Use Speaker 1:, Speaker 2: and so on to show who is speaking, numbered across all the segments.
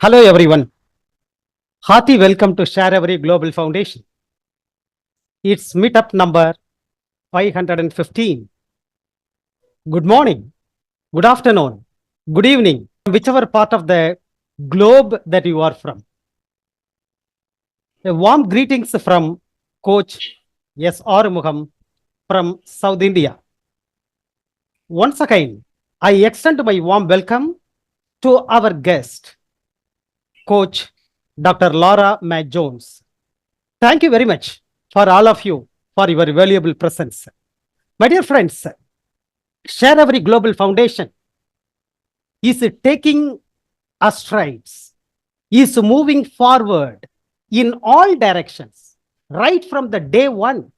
Speaker 1: Hello everyone. Hearty welcome to sharEveri Global Foundation. It's meetup number 515. Good morning, good afternoon, good evening, whichever part of the globe that you are from. A warm greetings from Coach 𝐬𝐡𝐞 from South India. Once again, I extend my warm welcome to our guest, Coach Dr. Laura Mae Jones. Thank you very much for all of you for your valuable presence. My dear friends, sharEveri Global Foundation is taking a strides, is moving forward in all directions, right from the day one.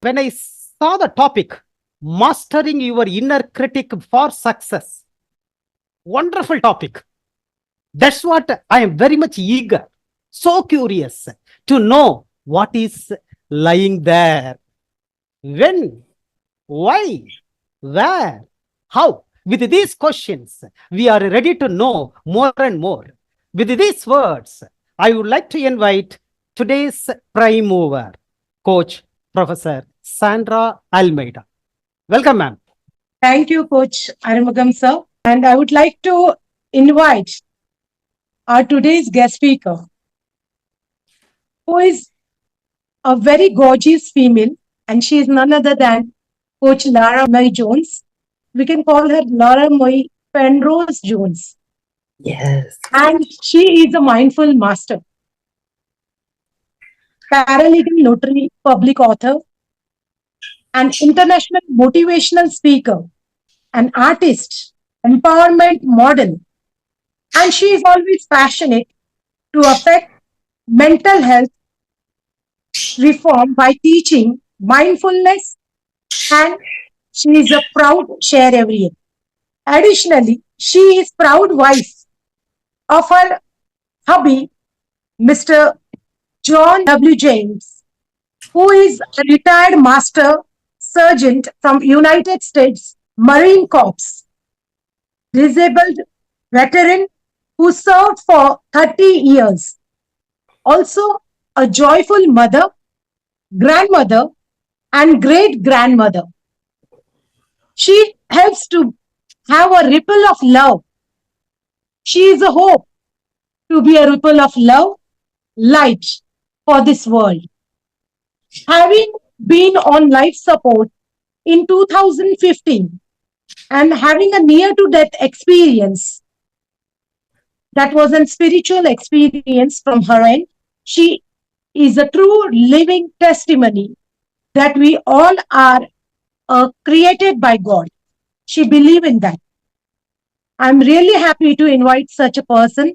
Speaker 1: When I saw the topic, mastering your inner critic for success, wonderful topic. That's what I am very much eager, so curious to know what is lying there. When, why, where, how? With these questions, we are ready to know more and more. With these words, I would like to invite today's prime mover, Coach Professor Sandra Almeida. Welcome, ma'am.
Speaker 2: Thank you, Coach Arumugam, sir. And I would like to invite our today's guest speaker, who is a very gorgeous female, and she is none other than Coach Laura Mae Jones. We can call her Laura Mae Penrose Jones.
Speaker 3: Yes.
Speaker 2: And she is a mindful master, paralegal notary, public author, an international motivational speaker, an artist, empowerment model. And she is always passionate to affect mental health reform by teaching mindfulness, and she is a proud sharEverian. Additionally, she is proud wife of her hubby, Mr. John W. James, who is a retired master sergeant from United States Marine Corps, disabled veteran who served for 30 years. Also, a joyful mother, grandmother, and great-grandmother. She helps to have a ripple of love. She is a hope to be a ripple of love, light for this world. Having been on life support in 2015 and having a near-to-death experience, that was a spiritual experience from her end, she is a true living testimony that we all are created by God. She believes in that. I'm really happy to invite such a person.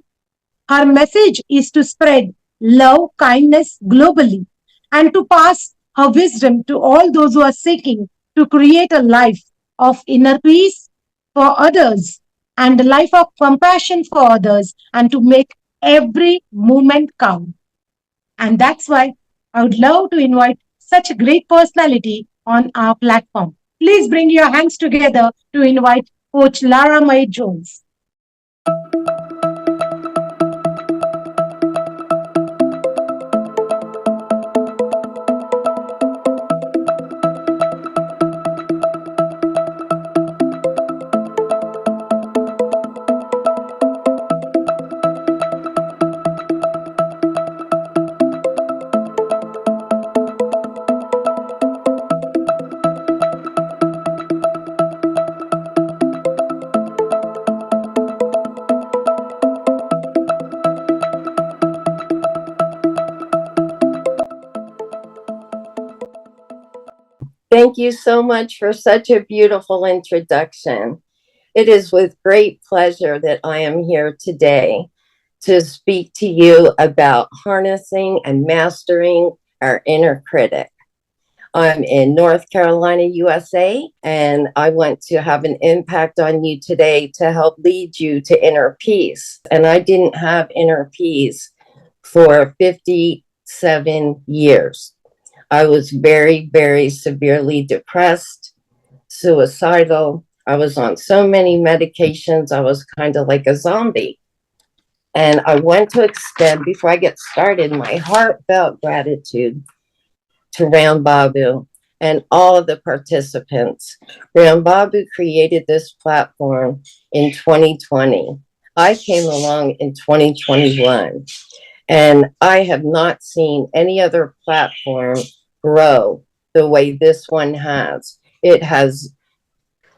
Speaker 2: Her message is to spread love, kindness globally, and to pass her wisdom to all those who are seeking to create a life of inner peace for others and a life of compassion for others, and to make every moment count. And that's why I would love to invite such a great personality on our platform. Please bring your hands together to invite Coach Laura Mae Jones.
Speaker 3: Thank you so much for such a beautiful introduction. It is with great pleasure that I am here today to speak to you about harnessing and mastering our inner critic. I'm in North Carolina, USA, and I want to have an impact on you today to help lead you to inner peace. And I didn't have inner peace for 57 years. I was very, very severely depressed, suicidal. I was on so many medications, I was kind of like a zombie. And I want to extend, before I get started, my heartfelt gratitude to Ram Babu and all of the participants. Ram Babu created this platform in 2020. I came along in 2021, and I have not seen any other platform grow the way this one has. It has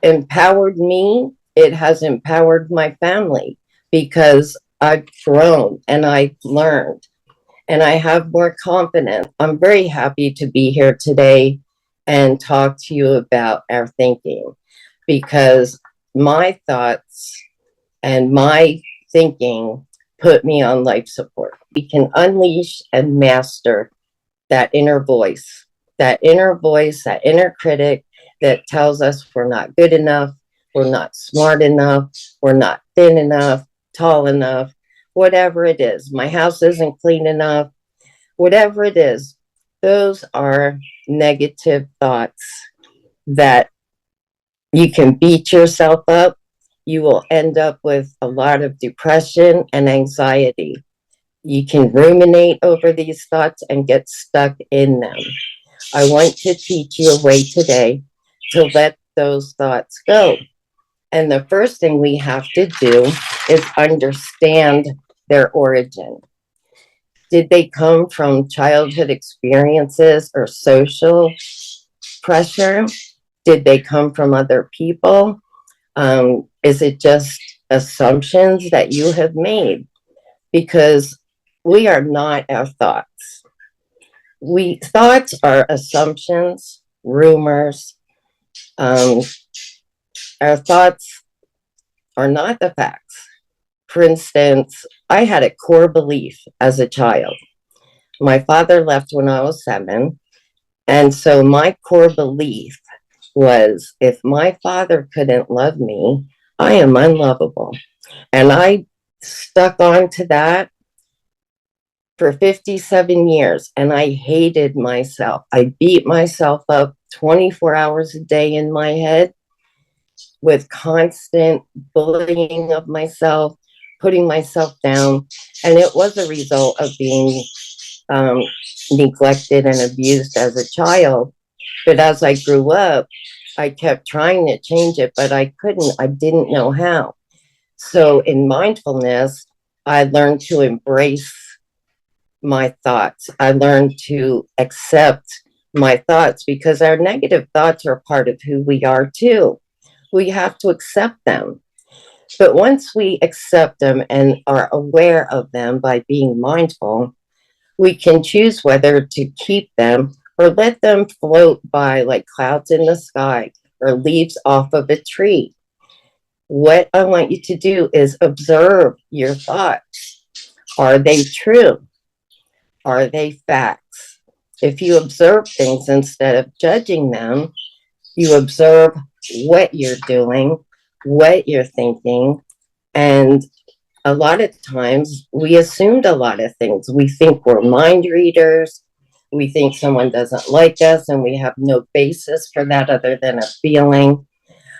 Speaker 3: empowered me. It has empowered my family because I've grown and I've learned and I have more confidence. I'm very happy to be here today and talk to you about our thinking, because my thoughts and my thinking put me on life support. We can unleash and master that inner voice, that inner critic that tells us we're not good enough, we're not smart enough, we're not thin enough, tall enough, whatever it is. My house isn't clean enough, whatever it is. Those are negative thoughts that you can beat yourself up. You will end up with a lot of depression and anxiety. You can ruminate over these thoughts and get stuck in them. I want to teach you a way today to let those thoughts go. And the first thing we have to do is understand their origin. Did they come from childhood experiences or social pressure? Did they come from other people? Is it just assumptions that you have made? Because we are not our thoughts. Thoughts are assumptions, rumors. Our thoughts are not the facts. For instance, I had a core belief as a child. My father left when I was 7. And so my core belief was, if my father couldn't love me, I am unlovable. And I stuck on to that for 57 years, and I hated myself. I beat myself up 24 hours a day in my head with constant bullying of myself, putting myself down. And it was a result of being neglected and abused as a child. But as I grew up, I kept trying to change it, but I couldn't. I didn't know how. So in mindfulness, I learned to embrace my thoughts. I learned to accept my thoughts, because our negative thoughts are part of who we are too. We have to accept them. But once we accept them and are aware of them by being mindful, we can choose whether to keep them or let them float by like clouds in the sky or leaves off of a tree. What I want you to do is observe your thoughts. Are they true? Are they facts? If you observe things instead of judging them, you observe what you're doing, what you're thinking, and a lot of times we assumed a lot of things. We think we're mind readers. We think someone doesn't like us, and we have no basis for that other than a feeling.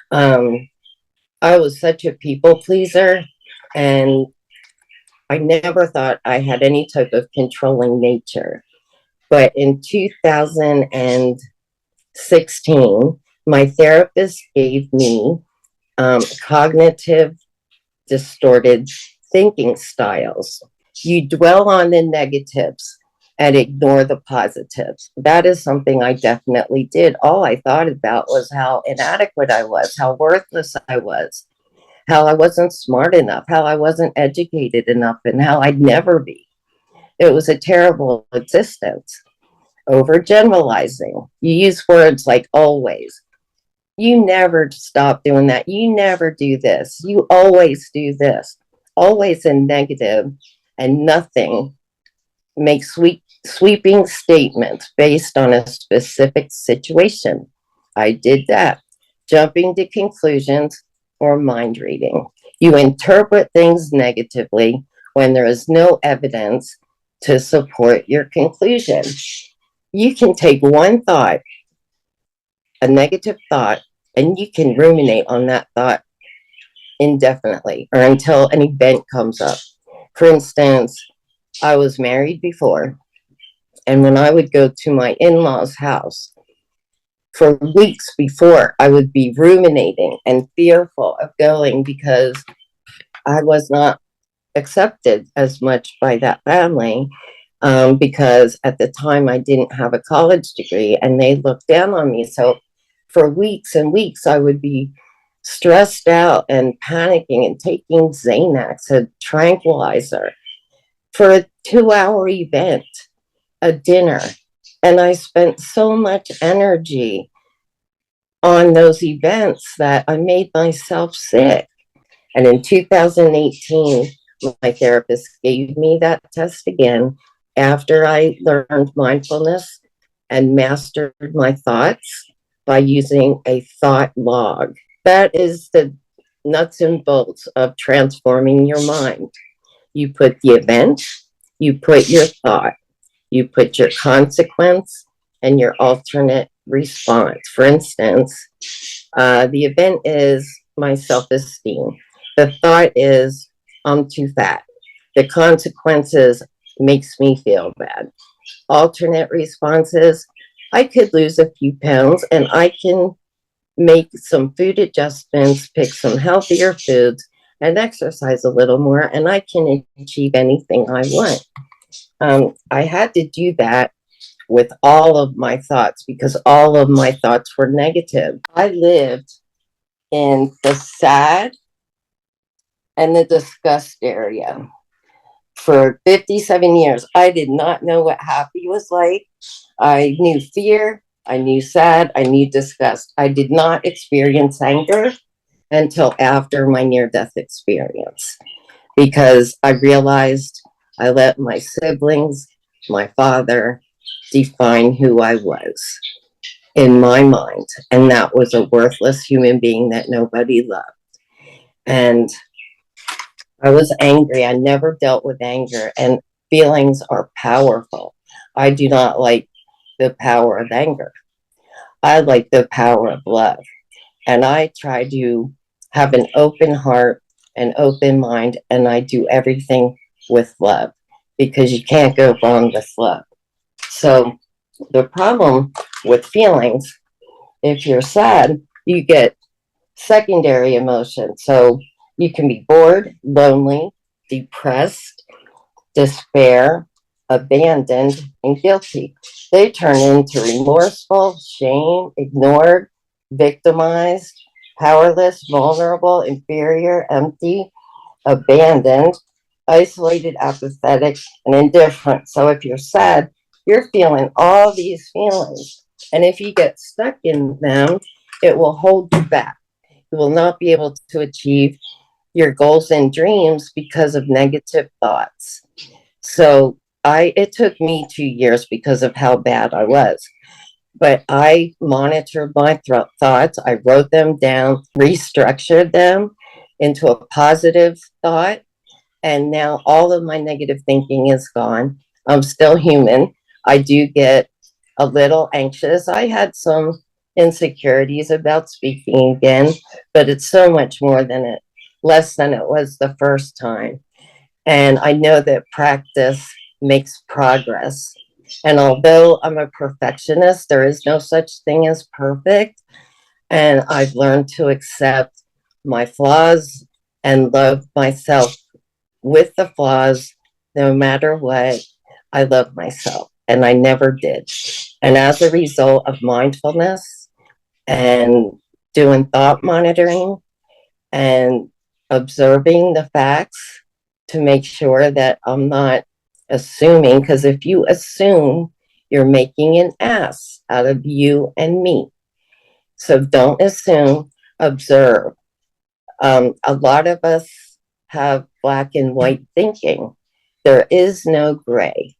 Speaker 3: I was such a people pleaser, and I never thought I had any type of controlling nature. But in 2016, my therapist gave me cognitive distorted thinking styles. You dwell on the negatives and ignore the positives. That is something I definitely did. All I thought about was how inadequate I was, how worthless I was, how I wasn't smart enough, how I wasn't educated enough, and how I'd never be. It was a terrible existence. Overgeneralizing. You use words like always. You never stop doing that. You never do this. You always do this. Always in negative, and nothing. Make sweeping statements based on a specific situation. I did that. Jumping to conclusions or mind reading. You interpret things negatively when there is no evidence to support your conclusion. You can take one thought, a negative thought, and you can ruminate on that thought indefinitely or until an event comes up. For instance, I was married before, and when I would go to my in-laws' house, for weeks before, I would be ruminating and fearful of going because I was not accepted as much by that family, because at the time I didn't have a college degree and they looked down on me. So for weeks and weeks, I would be stressed out and panicking and taking Xanax, a tranquilizer, for a 2-hour event, a dinner. And I spent so much energy on those events that I made myself sick. And in 2018, my therapist gave me that test again after I learned mindfulness and mastered my thoughts by using a thought log. That is the nuts and bolts of transforming your mind. You put the event, you put your thought, you put your consequence and your alternate response. For instance, the event is my self-esteem. The thought is, I'm too fat. The consequences makes me feel bad. Alternate responses, I could lose a few pounds and I can make some food adjustments, pick some healthier foods, and exercise a little more, and I can achieve anything I want. I had to do that with all of my thoughts because all of my thoughts were negative. I lived in the sad and the disgust area for 57 years. I did not know what happy was like. I knew fear, I knew sad, I knew disgust. I did not experience anger until after my near-death experience, because I realized I let my siblings, my father, define who I was in my mind. And that was a worthless human being that nobody loved. And I was angry. I never dealt with anger, and feelings are powerful. I do not like the power of anger. I like the power of love. And I try to have an open heart, an open mind, and I do everything with love because you can't go wrong with love. So the problem with feelings, if you're sad, you get secondary emotions. So you can be bored, lonely, depressed, despair, abandoned, and guilty. They turn into remorseful, shame, ignored, victimized, powerless, vulnerable, inferior, empty, abandoned, isolated, apathetic, and indifferent. So if you're sad, you're feeling all these feelings. And if you get stuck in them, it will hold you back. You will not be able to achieve your goals and dreams because of negative thoughts. So it took me 2 years because of how bad I was. But I monitored my thoughts. I wrote them down, restructured them into a positive thought. And now all of my negative thinking is gone. I'm still human. I do get a little anxious. I had some insecurities about speaking again, but it's so much less than it was the first time. And I know that practice makes progress. And although I'm a perfectionist, there is no such thing as perfect. And I've learned to accept my flaws and love myself with the flaws. No matter what, I love myself, and I never did. And as a result of mindfulness and doing thought monitoring and observing the facts to make sure that I'm not assuming, because if you assume, you're making an ass out of you and me. So don't assume, observe. A lot of us have black and white thinking. There is no gray.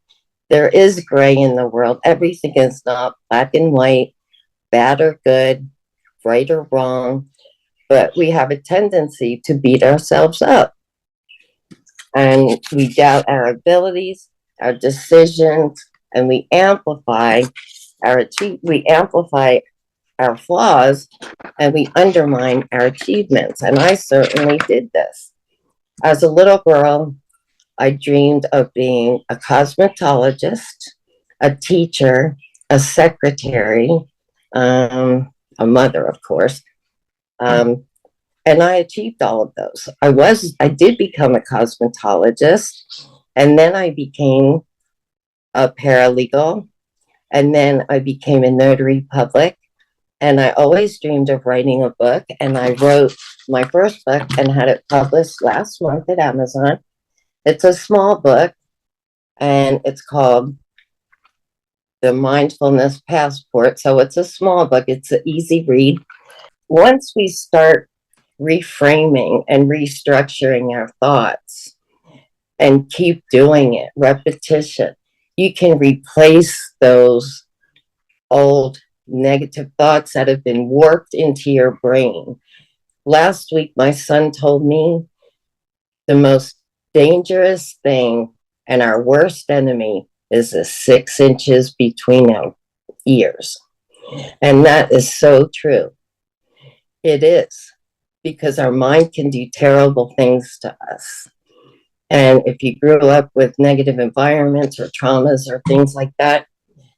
Speaker 3: There is gray in the world. Everything is not black and white, bad or good, right or wrong, but we have a tendency to beat ourselves up. And we doubt our abilities, our decisions, and we amplify our flaws, and we undermine our achievements. And I certainly did this. As a little girl, I dreamed of being a cosmetologist, a teacher, a secretary, a mother, of course. And I achieved all of those. I did become a cosmetologist, and then I became a paralegal, and then I became a notary public. And I always dreamed of writing a book, and I wrote my first book and had it published last month at Amazon. It's a small book, and it's called The Mindfulness Passport. So it's a small book. It's an easy read. Once we start reframing and restructuring our thoughts and keep doing it, repetition, you can replace those old negative thoughts that have been warped into your brain. Last week, my son told me the most dangerous thing and our worst enemy is the 6 inches between our ears. And that is so true. It is, because our mind can do terrible things to us. And if you grew up with negative environments or traumas or things like that,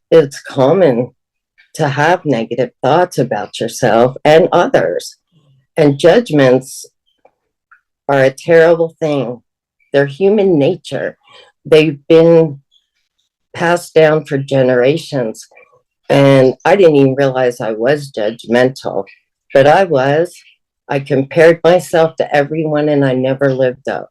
Speaker 3: it's common to have negative thoughts about yourself and others. And judgments are a terrible thing. They're human nature. They've been passed down for generations. And I didn't even realize I was judgmental, but I was. I compared myself to everyone and I never lived up.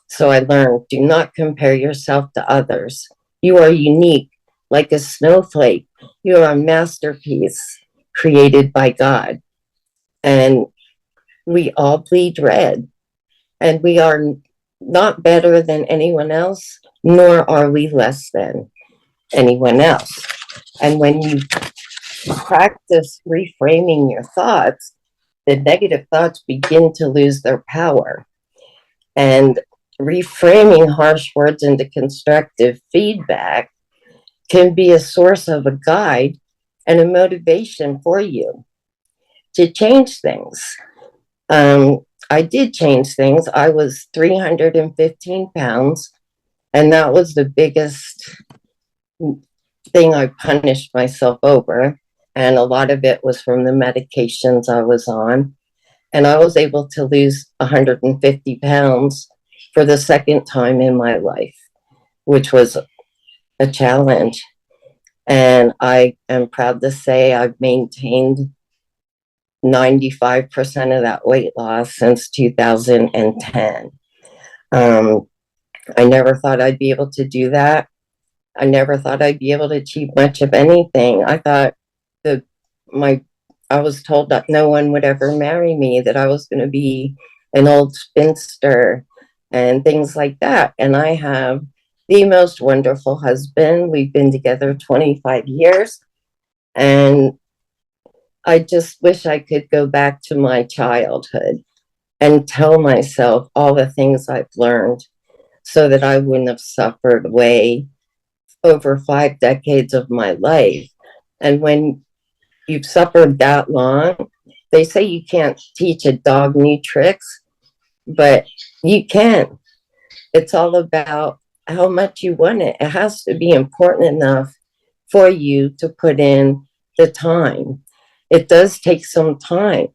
Speaker 3: So I learned, do not compare yourself to others. You are unique, like a snowflake. You are a masterpiece created by God. And we all bleed red. And we are not better than anyone else, nor are we less than anyone else. And when you practice reframing your thoughts, the negative thoughts begin to lose their power. And reframing harsh words into constructive feedback can be a source of a guide and a motivation for you to change things. I did change things. I was 315 pounds, and that was the biggest thing I punished myself over. And a lot of it was from the medications I was on. And I was able to lose 150 pounds for the second time in my life, which was a challenge. And I am proud to say I've maintained 95% of that weight loss since 2010. I never thought I'd be able to do that. I never thought I'd be able to achieve much of anything. I thought that I was told that no one would ever marry me, that I was going to be an old spinster and things like that. And I have the most wonderful husband. We've been together 25 years. And I just wish I could go back to my childhood and tell myself all the things I've learned so that I wouldn't have suffered way over 5 decades of my life. And when you've suffered that long, they say you can't teach a dog new tricks, but you can. It's all about how much you want it. It has to be important enough for you to put in the time. It does take some time,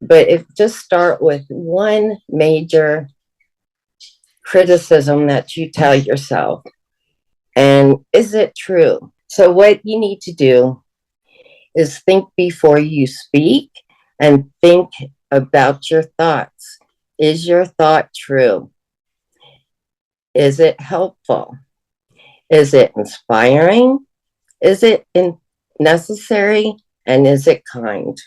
Speaker 3: but if just start with one major criticism that you tell yourself, and is it true? So what you need to do is think before you speak and think about your thoughts. Is your thought true? Is it helpful? Is it inspiring? Is it necessary? And is it kind?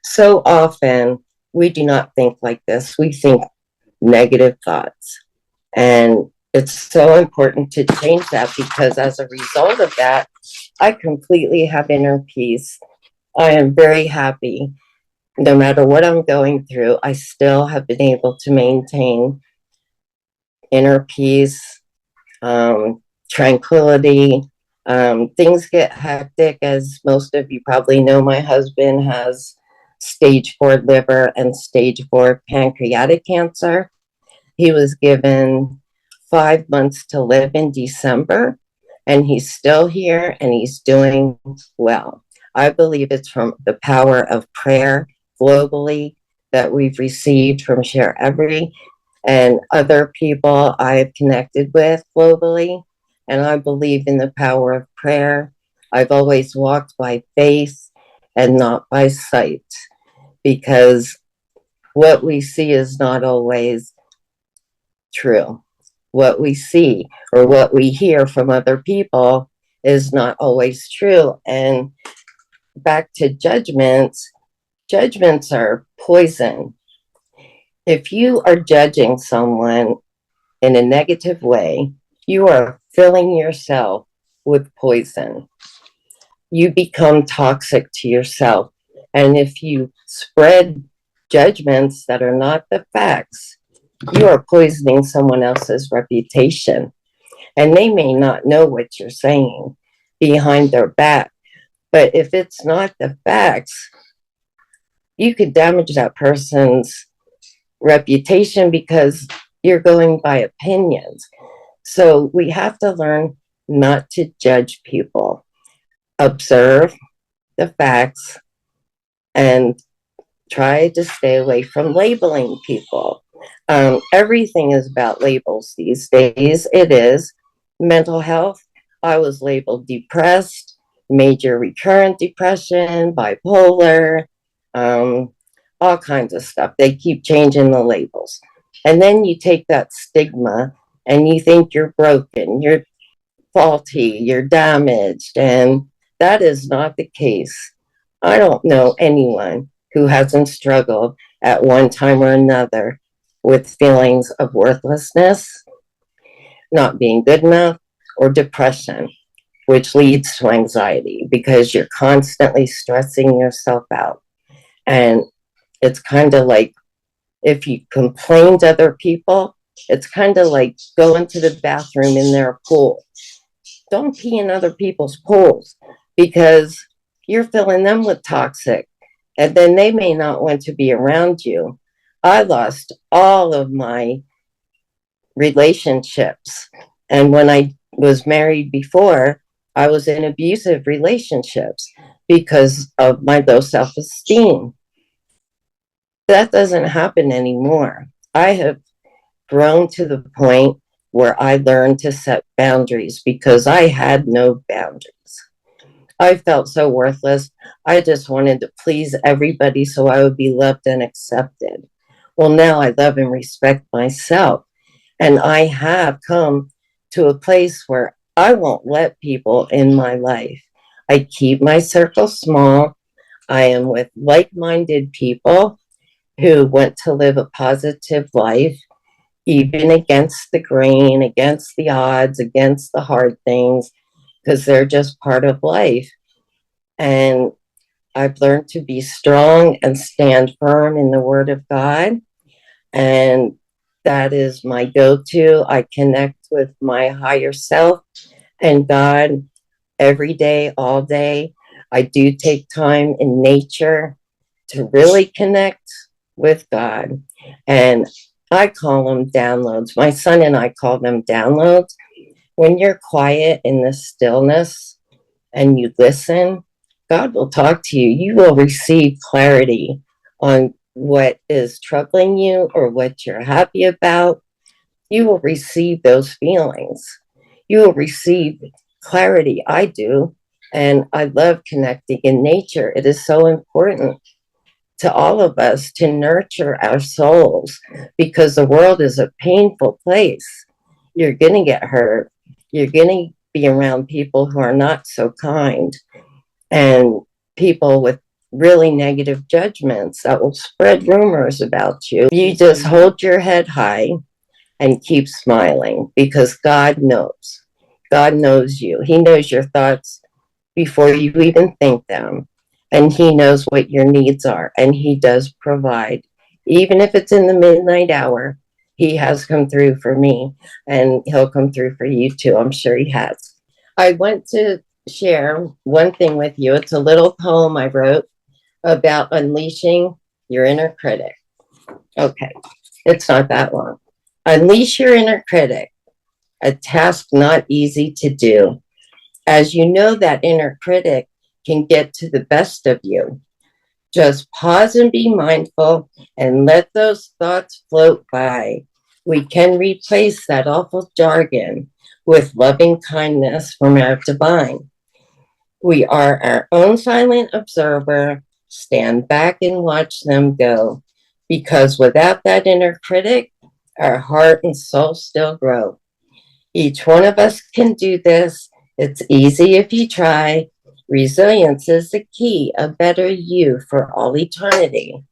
Speaker 3: So often we do not think like this. We think negative thoughts. And it's so important to change that, because as a result of that, I completely have inner peace. I am very happy. No matter what I'm going through, I still have been able to maintain inner peace, tranquility. Things get hectic, as most of you probably know. My husband has stage 4 liver and stage 4 pancreatic cancer. He was given 5 months to live in December, and he's still here and he's doing well. I believe it's from the power of prayer globally that we've received from sharEveri and other people I've connected with globally. And I believe in the power of prayer. I've always walked by faith and not by sight, because what we see is not always true. What we see or what we hear from other people is not always true. And back to judgments, judgments are poison. If you are judging someone in a negative way, you are filling yourself with poison. You become toxic to yourself. And if you spread judgments that are not the facts, you are poisoning someone else's reputation. And they may not know what you're saying behind their back. But if it's not the facts, you could damage that person's reputation because you're going by opinions. So we have to learn not to judge people, observe the facts, and try to stay away from labeling people. Everything is about labels these days. It is. Mental health, I was labeled depressed, major recurrent depression, bipolar, all kinds of stuff. They keep changing the labels. And then you take that stigma and you think you're broken, you're faulty, you're damaged. And that is not the case. I don't know anyone who hasn't struggled at one time or another with feelings of worthlessness, not being good enough, or depression, which leads to anxiety because you're constantly stressing yourself out. And it's kind of like if you complain to other people, it's kind of like going to the bathroom in their pool. Don't pee in other people's pools because you're filling them with toxic, and then they may not want to be around you. I lost all of my relationships. And when I was married before, I was in abusive relationships because of my low self-esteem. That doesn't happen anymore. I have grown to the point where I learned to set boundaries because I had no boundaries. I felt so worthless. I just wanted to please everybody so I would be loved and accepted. Well, now I love and respect myself. And I have come to a place where I won't let people in my life. I keep my circle small. I am with like-minded people who want to live a positive life, even against the grain, against the odds, against the hard things, because they're just part of life. And I've learned to be strong and stand firm in the Word of God. And that is my go-to. I connect with my higher self and God every day, all day. I do take time in nature to really connect with God. And I call them downloads. My son and I call them downloads. When you're quiet in the stillness and you listen, God will talk to you. You will receive clarity on what is troubling you or what you're happy about. You will receive those feelings. You will receive clarity. I do. And I love connecting in nature. It is so important to all of us to nurture our souls because the world is a painful place. You're going to get hurt. You're going to be around people who are not so kind and people with really negative judgments that will spread rumors about you. You just hold your head high and keep smiling because God knows. God knows you. He knows your thoughts before you even think them. And He knows what your needs are. And He does provide. Even if it's in the midnight hour, He has come through for me. And He'll come through for you too. I'm sure He has. I want to share one thing with you. It's a little poem I wrote about unleashing your inner critic. Okay, it's not that long. Unleash your inner critic. a task not easy to do. As you know, that inner critic can get to the best of you. Just pause and be mindful and let those thoughts float by. We can replace that awful jargon with loving kindness from our divine. We are our own silent observer. Stand back and watch them go. Because without that inner critic, our heart and soul still grow. Each one of us can do this. It's easy if you try. Resilience is the key, a better you for all eternity.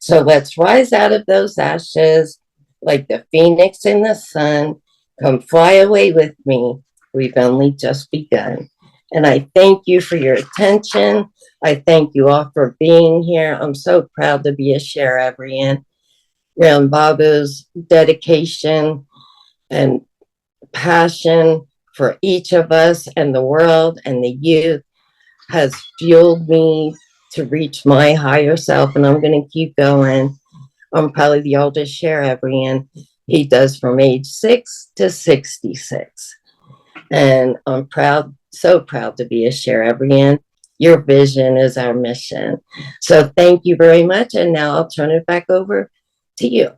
Speaker 3: So let's rise out of those ashes like the phoenix in the sun. Come fly away with me. We've only just begun. And I thank you for your attention. I thank you all for being here. I'm so proud to be a sharEverian. Ram Babu's dedication and passion for each of us and the world and the youth has fueled me to reach my higher self, and I'm going to keep going. I'm probably the oldest sharEverian. He does from age 6 to 66. And I'm proud, so proud to be a sharEverian. Your vision is our mission. So thank you very much. And now I'll turn it back over to you.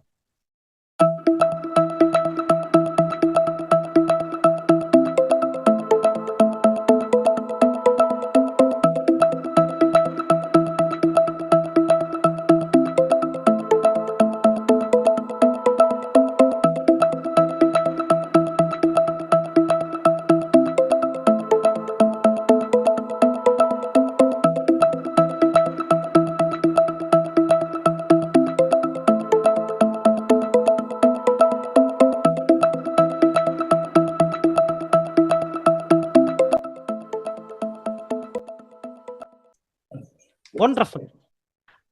Speaker 1: Wonderful.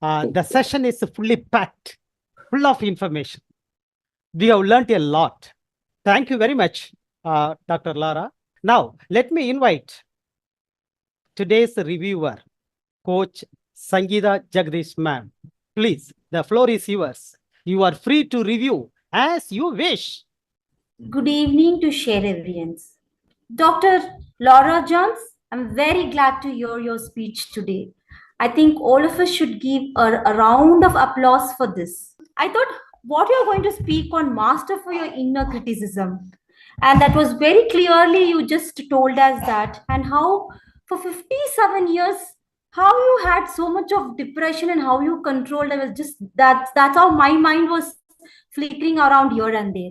Speaker 1: The session is fully packed, full of information. We have learned a lot. Thank you very much, Dr. Lara. Now, let me invite today's reviewer, Coach Sangeeta Jagdish ma'am. Please, the floor is yours. You are free to review as you wish.
Speaker 4: Good evening to sharEverians. Dr. Laura Jones, I'm very glad to hear your speech today. I think all of us should give a round of applause for this. I thought what you're going to speak on master for your inner criticism. And that was very clearly, you just told us that, and how for 57 years, how you had so much of depression and how you controlled. I was just, that's how my mind was flickering around here and there.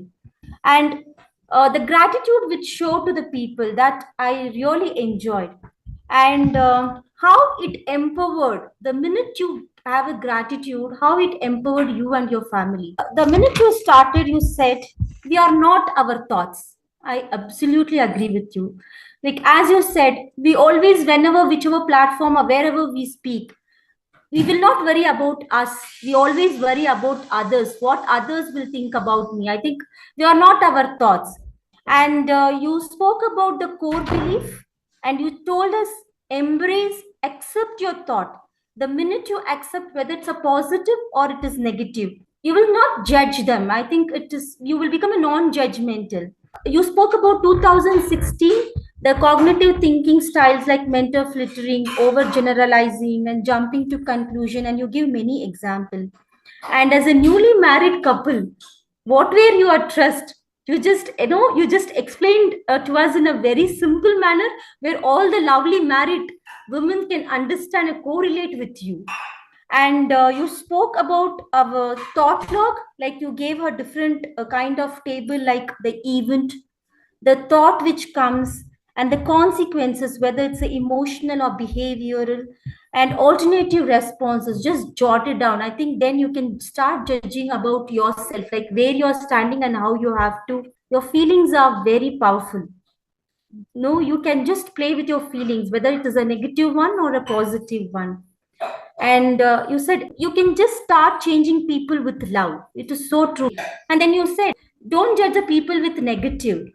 Speaker 4: And the gratitude which showed to the people, that I really enjoyed. And how it empowered, the minute you have a gratitude, how it empowered you and your family. The minute you started, you said, we are not our thoughts. I absolutely agree with you. Like, as you said, we always, whenever, whichever platform or wherever we speak, we will not worry about us. We always worry about others, what others will think about me. I think they are not our thoughts. And you spoke about the core belief, and you told us, embrace, accept your thought. The minute you accept whether it's a positive or it is negative, you will not judge them. I think it is, you will become a non-judgmental. You spoke about 2016, the cognitive thinking styles like mental filtering, overgeneralizing, and jumping to conclusion, and you give many examples. And as a newly married couple, what were your trust? You just, you just explained to us in a very simple manner where all the lovely married women can understand and correlate with you. And you spoke about our thought log, like you gave her different kind of table, like the event, the thought which comes, and the consequences, whether it's emotional or behavioral, and alternative responses. Just jot it down. I think then you can start judging about yourself, like where you're standing and how you have to. Your feelings are very powerful. No, you can just play with your feelings, whether it is a negative one or a positive one. And you said you can just start changing people with love. It is so true. And then you said, don't judge the people with negative.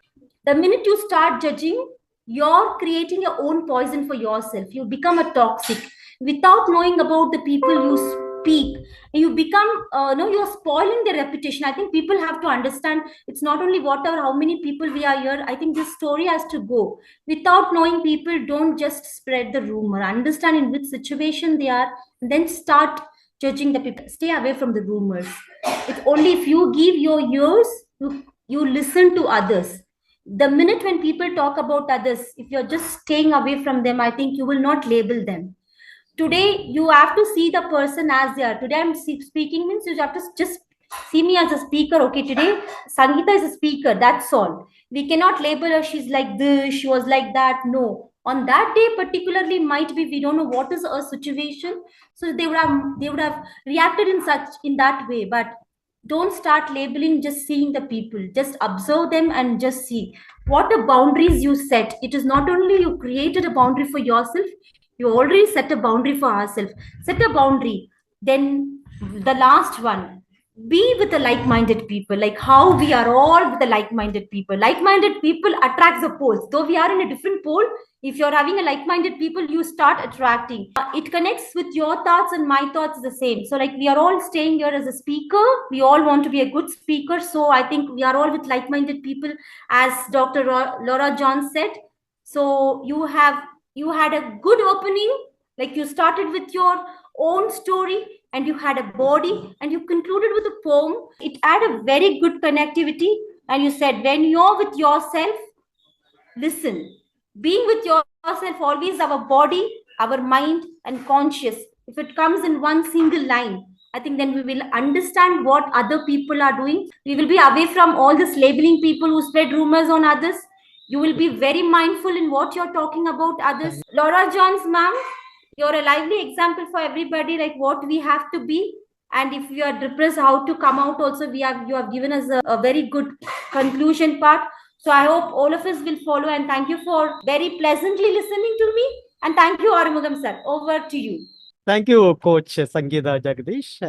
Speaker 4: The minute you start judging, you're creating your own poison for yourself. You become a toxic without knowing about the people you peak, you become, you're spoiling the reputation. I think people have to understand it's not only whatever, how many people we are here. I think this story has to go. Without knowing people, don't just spread the rumor. Understand in which situation they are, and then start judging the people. Stay away from the rumors. It's only if you give your ears, you listen to others. The minute when people talk about others, if you're just staying away from them, I think you will not label them. Today you have to see the person as they are. Today I'm speaking means you have to just see me as a speaker. Okay, today Sangeeta is a speaker, that's all. We cannot label her, she's like this, she was like that. No, on that day particularly, might be we don't know what is her situation, so they would have reacted in that way. But don't start labeling, just seeing the people, just observe them and just see what the boundaries you set. It is not only you created a boundary for yourself, you already set a boundary for ourselves. Set a boundary. Then the last one, be with the like-minded people. Like how we are all with the like-minded people. Like-minded people attracts the poles. Though we are in a different pole, if you're having a like-minded people, you start attracting. It connects with your thoughts, and my thoughts the same. So like we are all staying here as a speaker. We all want to be a good speaker. So I think we are all with like-minded people, as Dr. Laura John said. So you had a good opening, like you started with your own story, and you had a body, and you concluded with a poem. It had a very good connectivity, and you said when you're with yourself, listen. Being with yourself, always our body, our mind and conscious, if it comes in one single line, I think then we will understand what other people are doing. We will be away from all this labeling people who spread rumors on others. You will be very mindful in what you're talking about others. Laura Johns, ma'am, you're a lively example for everybody, like what we have to be. And if you are depressed, how to come out also, you have given us a very good conclusion part. So I hope all of us will follow, and thank you for very pleasantly listening to me. And thank you, Arumugam sir. Over to you.
Speaker 1: Thank you, Coach Sangeeta Jagdish.